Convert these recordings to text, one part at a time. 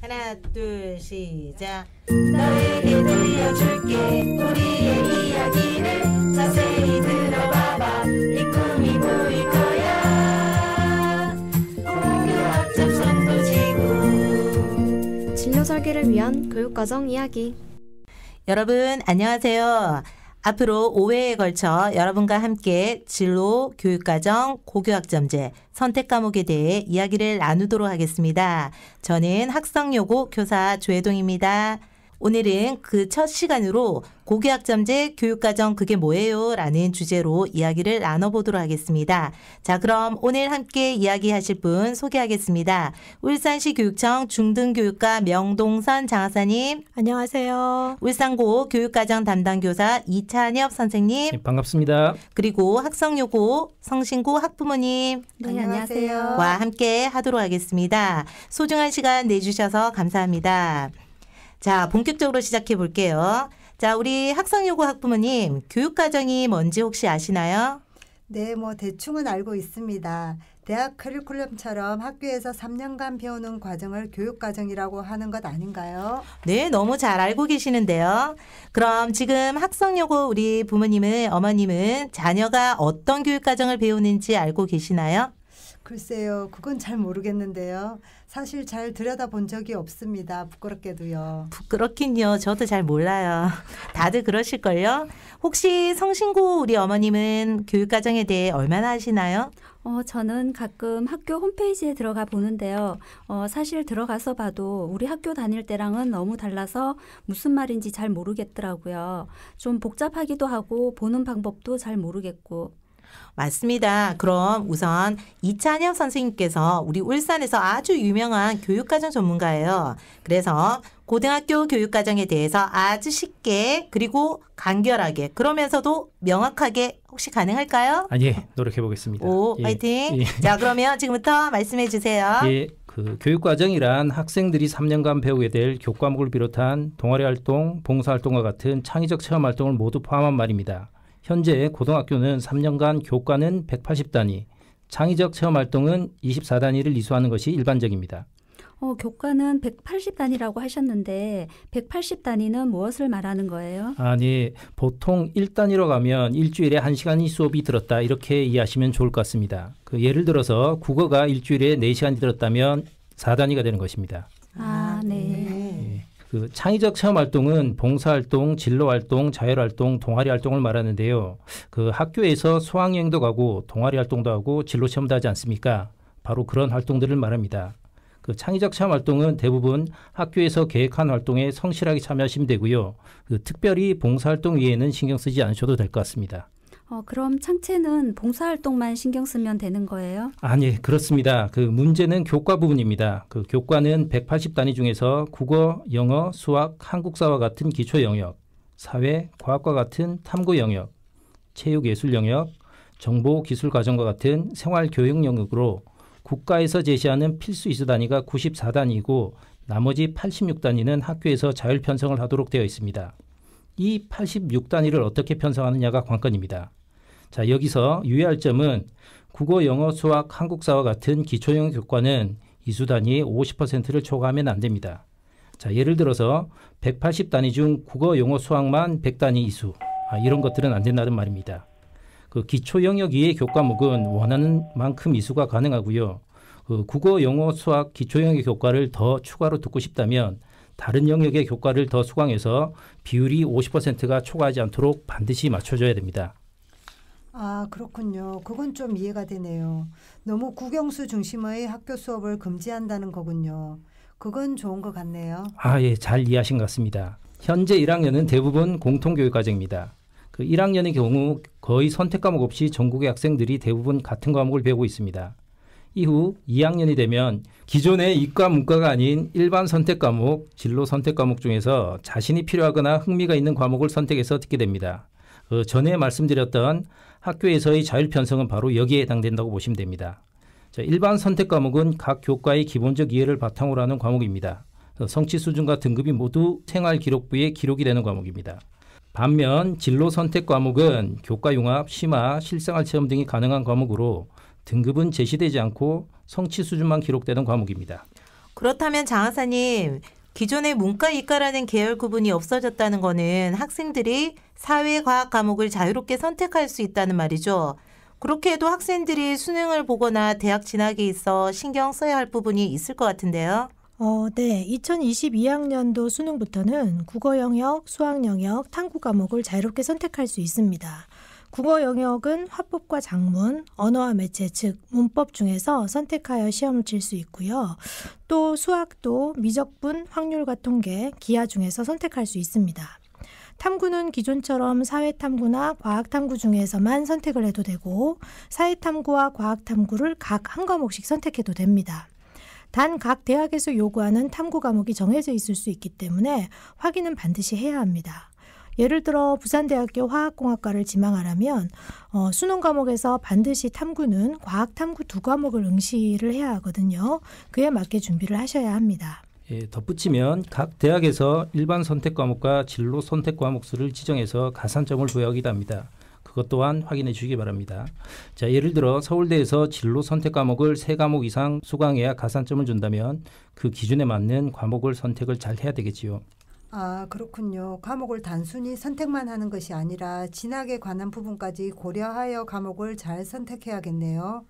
하나, 둘, 시작. 너에게 들려줄게 우리의 이야기를 자세히 들어봐봐 이 꿈이 보일 거야 고교학점 선도지구 진로 설계를 위한 교육과정 이야기. 여러분 안녕하세요. 앞으로 5회에 걸쳐 여러분과 함께 진로, 교육과정, 고교학점제, 선택 과목에 대해 이야기를 나누도록 하겠습니다. 저는 학성여고 교사 조혜동입니다. 오늘은 그 첫 시간으로 고교학점제 교육과정 그게 뭐예요? 라는 주제로 이야기를 나눠보도록 하겠습니다. 자, 그럼 오늘 함께 이야기하실 분 소개하겠습니다. 울산시 교육청 중등교육과 명동선 장학사님. 안녕하세요. 울산고 교육과정 담당 교사 이찬엽 선생님. 네, 반갑습니다. 그리고 학성여고 성신고 학부모님. 네, 안녕하세요. 와 함께 하도록 하겠습니다. 소중한 시간 내주셔서 감사합니다. 자, 본격적으로 시작해 볼게요. 자, 우리 학성여고 학부모님, 교육과정이 뭔지 혹시 아시나요? 네, 대충은 알고 있습니다. 대학 커리큘럼처럼 학교에서 3년간 배우는 과정을 교육과정이라고 하는 것 아닌가요? 네, 너무 잘 알고 계시는데요. 그럼 지금 학성여고 우리 부모님은, 어머님은 자녀가 어떤 교육과정을 배우는지 알고 계시나요? 글쎄요, 그건 잘 모르겠는데요. 사실 잘 들여다본 적이 없습니다. 부끄럽게도요. 부끄럽긴요. 저도 잘 몰라요. 다들 그러실걸요? 혹시 성신고 우리 어머님은 교육과정에 대해 얼마나 아시나요? 저는 가끔 학교 홈페이지에 들어가 보는데요. 사실 들어가서 봐도 우리 학교 다닐 때랑은 너무 달라서 무슨 말인지 잘 모르겠더라고요. 좀 복잡하기도 하고 보는 방법도 잘 모르겠고. 맞습니다. 그럼 우선 이찬엽 선생님께서 우리 울산에서 아주 유명한 교육과정 전문가예요. 그래서 고등학교 교육과정에 대해서 아주 쉽게 그리고 간결하게 그러면서도 명확하게 혹시 가능할까요? 예, 노력해 보겠습니다. 오, 파이팅. 예. 자, 그러면 지금부터 말씀해 주세요. 예, 그 교육과정이란 학생들이 3년간 배우게 될 교과목을 비롯한 동아리 활동, 봉사 활동과 같은 창의적 체험 활동을 모두 포함한 말입니다. 현재 고등학교는 3년간 교과는 180단위, 창의적 체험 활동은 24단위를 이수하는 것이 일반적입니다. 교과는 180단위라고 하셨는데 180단위는 무엇을 말하는 거예요? 네. 보통 1단위로 가면 일주일에 1시간이 수업이 들었다 이렇게 이해하시면 좋을 것 같습니다. 예를 들어서 국어가 일주일에 4시간이 들었다면 4단위가 되는 것입니다. 네. 창의적 체험 활동은 봉사활동, 진로활동, 자율활동, 동아리 활동을 말하는데요. 학교에서 수학여행도 가고 동아리 활동도 하고 진로 체험도 하지 않습니까? 바로 그런 활동들을 말합니다. 창의적 체험 활동은 대부분 학교에서 계획한 활동에 성실하게 참여하시면 되고요. 특별히 봉사활동 외에는 신경 쓰지 않으셔도 될 것 같습니다. 그럼 창체는 봉사활동만 신경 쓰면 되는 거예요? 네, 그렇습니다. 문제는 교과 부분입니다. 교과는 180단위 중에서 국어, 영어, 수학, 한국사와 같은 기초 영역, 사회, 과학과 같은 탐구 영역, 체육, 예술 영역, 정보, 기술 과정과 같은 생활 교육 영역으로 국가에서 제시하는 필수 이수 단위가 94단위이고 나머지 86단위는 학교에서 자율 편성을 하도록 되어 있습니다. 이 86단위를 어떻게 편성하느냐가 관건입니다. 자, 여기서 유의할 점은 국어, 영어, 수학, 한국사와 같은 기초형 교과는 이수 단위의 50%를 초과하면 안 됩니다. 자, 예를 들어서 180단위 중 국어, 영어, 수학만 100단위 이수. 이런 것들은 안 된다는 말입니다. 기초 영역 이의 교과목은 원하는 만큼 이수가 가능하고요. 국어, 영어, 수학, 기초 영역 교과를 더 추가로 듣고 싶다면 다른 영역의 교과를 더 수강해서 비율이 50%가 초과하지 않도록 반드시 맞춰줘야 됩니다. 그렇군요. 그건 좀 이해가 되네요. 너무 국영수 중심의 학교 수업을 금지한다는 거군요. 그건 좋은 것 같네요. 예, 잘 이해하신 것 같습니다. 현재 1학년은 대부분 공통교육과정입니다. 1학년의 경우 거의 선택 과목 없이 전국의 학생들이 대부분 같은 과목을 배우고 있습니다. 이후 2학년이 되면 기존의 이과 문과가 아닌 일반 선택 과목, 진로 선택 과목 중에서 자신이 필요하거나 흥미가 있는 과목을 선택해서 듣게 됩니다. 전에 말씀드렸던 학교에서의 자율 편성은 바로 여기에 해당된다고 보시면 됩니다. 일반 선택 과목은 각 교과의 기본적 이해를 바탕으로 하는 과목입니다. 성취 수준과 등급이 모두 생활 기록부에 기록이 되는 과목입니다. 반면 진로 선택 과목은 교과 융합, 심화, 실생활 체험 등이 가능한 과목으로 등급은 제시되지 않고 성취 수준만 기록되는 과목입니다. 그렇다면 장하사님, 기존의 문과, 이과라는 계열 구분이 없어졌다는 거는 학생들이 사회, 과학 과목을 자유롭게 선택할 수 있다는 말이죠. 그렇게 해도 학생들이 수능을 보거나 대학 진학에 있어 신경 써야 할 부분이 있을 것 같은데요. 네. 2022학년도 수능부터는 국어 영역, 수학 영역, 탐구 과목을 자유롭게 선택할 수 있습니다. 국어 영역은 화법과 작문, 언어와 매체 즉 문법 중에서 선택하여 시험을 칠 수 있고요. 또 수학도 미적분, 확률과 통계, 기하 중에서 선택할 수 있습니다. 탐구는 기존처럼 사회탐구나 과학탐구 중에서만 선택을 해도 되고 사회탐구와 과학탐구를 각 한 과목씩 선택해도 됩니다. 단 각 대학에서 요구하는 탐구 과목이 정해져 있을 수 있기 때문에 확인은 반드시 해야 합니다. 예를 들어 부산대학교 화학공학과를 지망하려면 수능 과목에서 반드시 탐구는 과학탐구 2과목을 응시를 해야 하거든요. 그에 맞게 준비를 하셔야 합니다. 예, 덧붙이면 각 대학에서 일반 선택 과목과 진로 선택 과목 수를 지정해서 가산점을 부여하기도 합니다. 그것 또한 확인해 주시기 바랍니다. 자, 예를 들어 서울대에서 진로 선택 과목을 3과목 이상 수강해야 가산점을 준다면 그 기준에 맞는 과목을 선택을 잘 해야 되겠지요. 아, 그렇군요. 과목을 단순히 선택만 하는 것이 아니라 진학에 관한 부분까지 고려하여 과목을 잘 선택해야겠네요.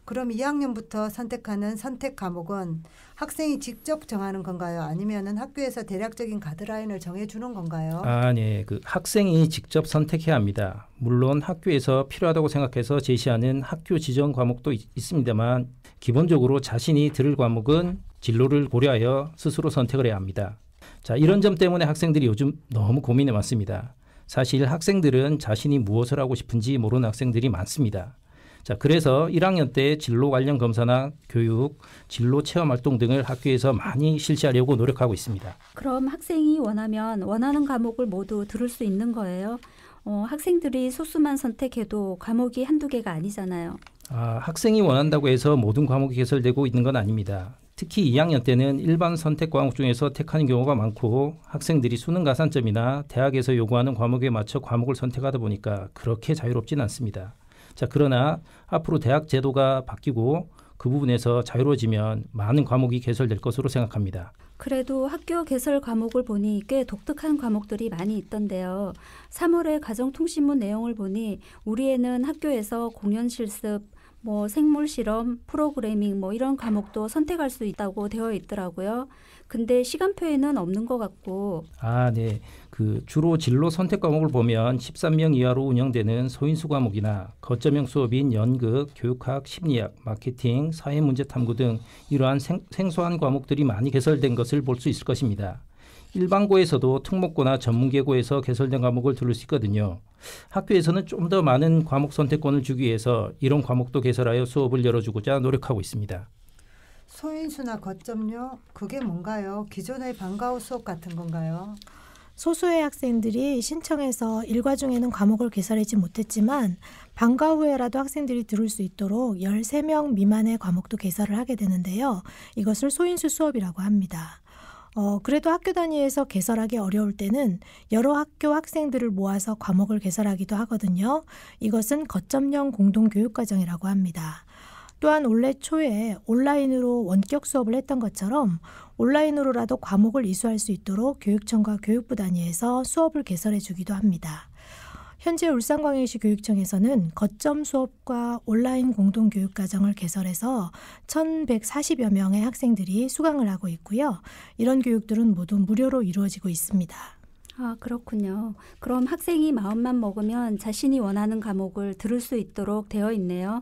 그럼 2학년부터 선택하는 선택 과목은 학생이 직접 정하는 건가요? 아니면은 학교에서 대략적인 가이드라인을 정해주는 건가요? 네. 그 학생이 직접 선택해야 합니다. 물론 학교에서 필요하다고 생각해서 제시하는 학교 지정 과목도 있습니다만 기본적으로 자신이 들을 과목은 진로를 고려하여 스스로 선택을 해야 합니다. 자, 이런 점 때문에 학생들이 요즘 너무 고민이 많습니다. 사실 학생들은 자신이 무엇을 하고 싶은지 모르는 학생들이 많습니다. 자, 그래서 1학년 때 진로 관련 검사나 교육, 진로 체험 활동 등을 학교에서 많이 실시하려고 노력하고 있습니다. 그럼 학생이 원하면 원하는 과목을 모두 들을 수 있는 거예요? 학생들이 소수만 선택해도 과목이 한두 개가 아니잖아요. 학생이 원한다고 해서 모든 과목이 개설되고 있는 건 아닙니다. 특히 2학년 때는 일반 선택 과목 중에서 택하는 경우가 많고 학생들이 수능 가산점이나 대학에서 요구하는 과목에 맞춰 과목을 선택하다 보니까 그렇게 자유롭지는 않습니다. 자, 그러나 앞으로 대학 제도가 바뀌고 그 부분에서 자유로워지면 많은 과목이 개설될 것으로 생각합니다. 그래도 학교 개설 과목을 보니 꽤 독특한 과목들이 많이 있던데요. 3월의 가정통신문 내용을 보니 우리 애는 학교에서 공연 실습, 생물 실험, 프로그래밍 이런 과목도 선택할 수 있다고 되어 있더라고요. 근데 시간표에는 없는 것 같고. 네. 그 주로 진로 선택 과목을 보면 13명 이하로 운영되는 소인수 과목이나 거점형 수업인 연극, 교육학, 심리학, 마케팅, 사회문제 탐구 등 이러한 생소한 과목들이 많이 개설된 것을 볼 수 있을 것입니다. 일반고에서도 특목고나 전문계고에서 개설된 과목을 들을 수 있거든요. 학교에서는 좀 더 많은 과목 선택권을 주기 위해서 이런 과목도 개설하여 수업을 열어주고자 노력하고 있습니다. 소인수나 거점요? 그게 뭔가요? 기존의 방과후 수업 같은 건가요? 소수의 학생들이 신청해서 일과 중에는 과목을 개설하지 못했지만 방과 후에라도 학생들이 들을 수 있도록 13명 미만의 과목도 개설을 하게 되는데요. 이것을 소인수 수업이라고 합니다. 그래도 학교 단위에서 개설하기 어려울 때는 여러 학교 학생들을 모아서 과목을 개설하기도 하거든요. 이것은 거점형 공동교육과정이라고 합니다. 또한 올해 초에 온라인으로 원격 수업을 했던 것처럼 온라인으로라도 과목을 이수할 수 있도록 교육청과 교육부 단위에서 수업을 개설해 주기도 합니다. 현재 울산광역시 교육청에서는 거점 수업과 온라인 공동교육과정을 개설해서 1,140여 명의 학생들이 수강을 하고 있고요. 이런 교육들은 모두 무료로 이루어지고 있습니다. 그렇군요. 그럼 학생이 마음만 먹으면 자신이 원하는 과목을 들을 수 있도록 되어 있네요.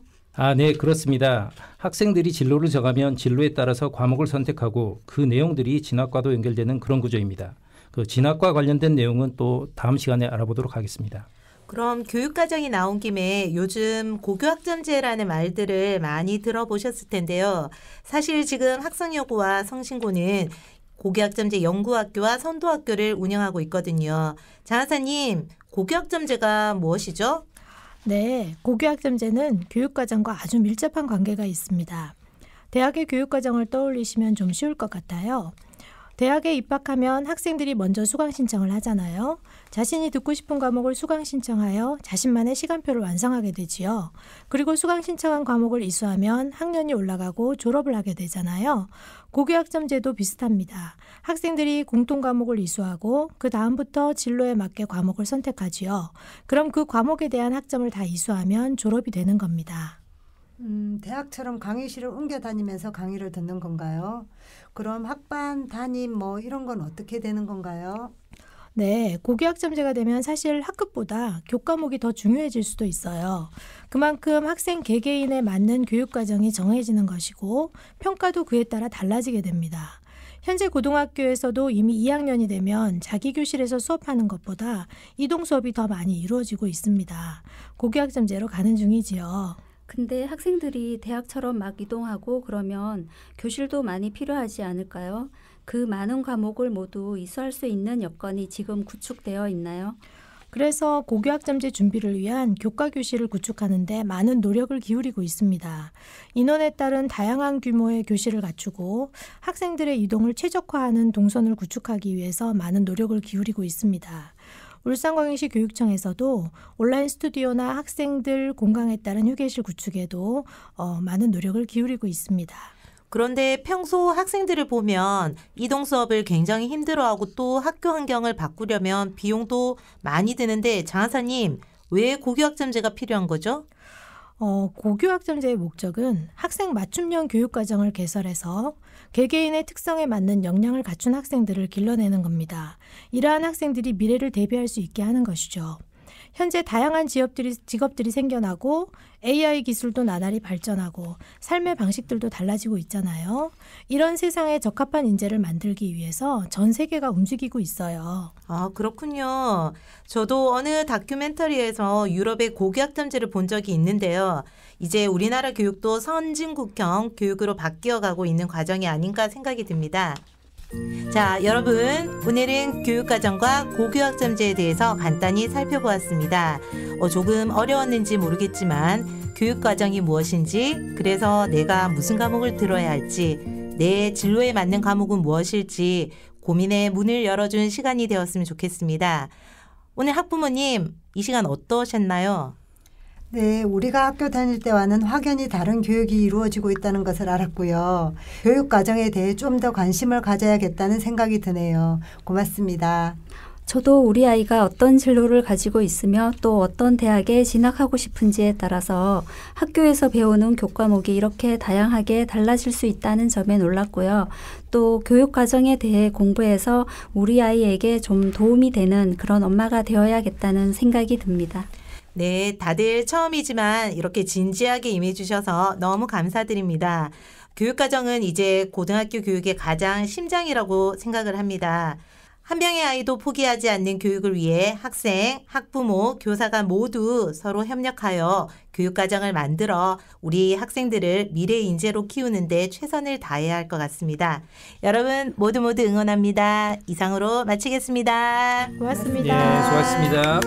네, 그렇습니다. 학생들이 진로를 정하면 진로에 따라서 과목을 선택하고 그 내용들이 진학과도 연결되는 그런 구조입니다. 그 진학과 관련된 내용은 또 다음 시간에 알아보도록 하겠습니다. 그럼 교육과정이 나온 김에 요즘 고교학점제라는 말들을 많이 들어보셨을 텐데요. 사실 지금 학성여고와 성신고는 고교학점제 연구학교와 선도학교를 운영하고 있거든요. 장하사님, 고교학점제가 무엇이죠? 네, 고교학점제는 교육과정과 아주 밀접한 관계가 있습니다. 대학의 교육과정을 떠올리시면 좀 쉬울 것 같아요. 대학에 입학하면 학생들이 먼저 수강 신청을 하잖아요. 자신이 듣고 싶은 과목을 수강 신청하여 자신만의 시간표를 완성하게 되지요. 그리고 수강 신청한 과목을 이수하면 학년이 올라가고 졸업을 하게 되잖아요. 고교학점제도 비슷합니다. 학생들이 공통 과목을 이수하고 그 다음부터 진로에 맞게 과목을 선택하지요. 그럼 그 과목에 대한 학점을 다 이수하면 졸업이 되는 겁니다. 대학처럼 강의실을 옮겨 다니면서 강의를 듣는 건가요? 그럼 학반, 담임 뭐 이런 건 어떻게 되는 건가요? 네, 고교학점제가 되면 사실 학급보다 교과목이 더 중요해질 수도 있어요. 그만큼 학생 개개인에 맞는 교육과정이 정해지는 것이고 평가도 그에 따라 달라지게 됩니다. 현재 고등학교에서도 이미 2학년이 되면 자기 교실에서 수업하는 것보다 이동 수업이 더 많이 이루어지고 있습니다. 고교학점제로 가는 중이지요. 근데 학생들이 대학처럼 막 이동하고 그러면 교실도 많이 필요하지 않을까요? 그 많은 과목을 모두 이수할 수 있는 여건이 지금 구축되어 있나요? 그래서 고교학점제 준비를 위한 교과 교실을 구축하는 데 많은 노력을 기울이고 있습니다. 인원에 따른 다양한 규모의 교실을 갖추고 학생들의 이동을 최적화하는 동선을 구축하기 위해서 많은 노력을 기울이고 있습니다. 울산광역시 교육청에서도 온라인 스튜디오나 학생들 공강에 따른 휴게실 구축에도 많은 노력을 기울이고 있습니다. 그런데 평소 학생들을 보면 이동 수업을 굉장히 힘들어하고 또 학교 환경을 바꾸려면 비용도 많이 드는데 장하사님, 왜 고교학점제가 필요한 거죠? 고교학점제의 목적은 학생 맞춤형 교육과정을 개설해서 개개인의 특성에 맞는 역량을 갖춘 학생들을 길러내는 겁니다. 이러한 학생들이 미래를 대비할 수 있게 하는 것이죠. 현재 다양한 직업들이 생겨나고 AI 기술도 나날이 발전하고 삶의 방식들도 달라지고 있잖아요. 이런 세상에 적합한 인재를 만들기 위해서 전 세계가 움직이고 있어요. 아, 그렇군요. 저도 어느 다큐멘터리에서 유럽의 고교학점제를 본 적이 있는데요. 이제 우리나라 교육도 선진국형 교육으로 바뀌어가고 있는 과정이 아닌가 생각이 듭니다. 자, 여러분, 오늘은 교육과정과 고교학점제에 대해서 간단히 살펴보았습니다. 조금 어려웠는지 모르겠지만 교육과정이 무엇인지, 그래서 내가 무슨 과목을 들어야 할지, 내 진로에 맞는 과목은 무엇일지 고민의 문을 열어준 시간이 되었으면 좋겠습니다. 오늘 학부모님, 이 시간 어떠셨나요? 네, 우리가 학교 다닐 때와는 확연히 다른 교육이 이루어지고 있다는 것을 알았고요. 교육 과정에 대해 좀 더 관심을 가져야겠다는 생각이 드네요. 고맙습니다. 저도 우리 아이가 어떤 진로를 가지고 있으며 또 어떤 대학에 진학하고 싶은지에 따라서 학교에서 배우는 교과목이 이렇게 다양하게 달라질 수 있다는 점에 놀랐고요. 또 교육 과정에 대해 공부해서 우리 아이에게 좀 도움이 되는 그런 엄마가 되어야겠다는 생각이 듭니다. 네, 다들 처음이지만 이렇게 진지하게 임해주셔서 너무 감사드립니다. 교육과정은 이제 고등학교 교육의 가장 심장이라고 생각을 합니다. 한 명의 아이도 포기하지 않는 교육을 위해 학생, 학부모, 교사가 모두 서로 협력하여 교육과정을 만들어 우리 학생들을 미래 인재로 키우는 데 최선을 다해야 할 것 같습니다. 여러분 모두 응원합니다. 이상으로 마치겠습니다. 고맙습니다. 예, 수고하셨습니다.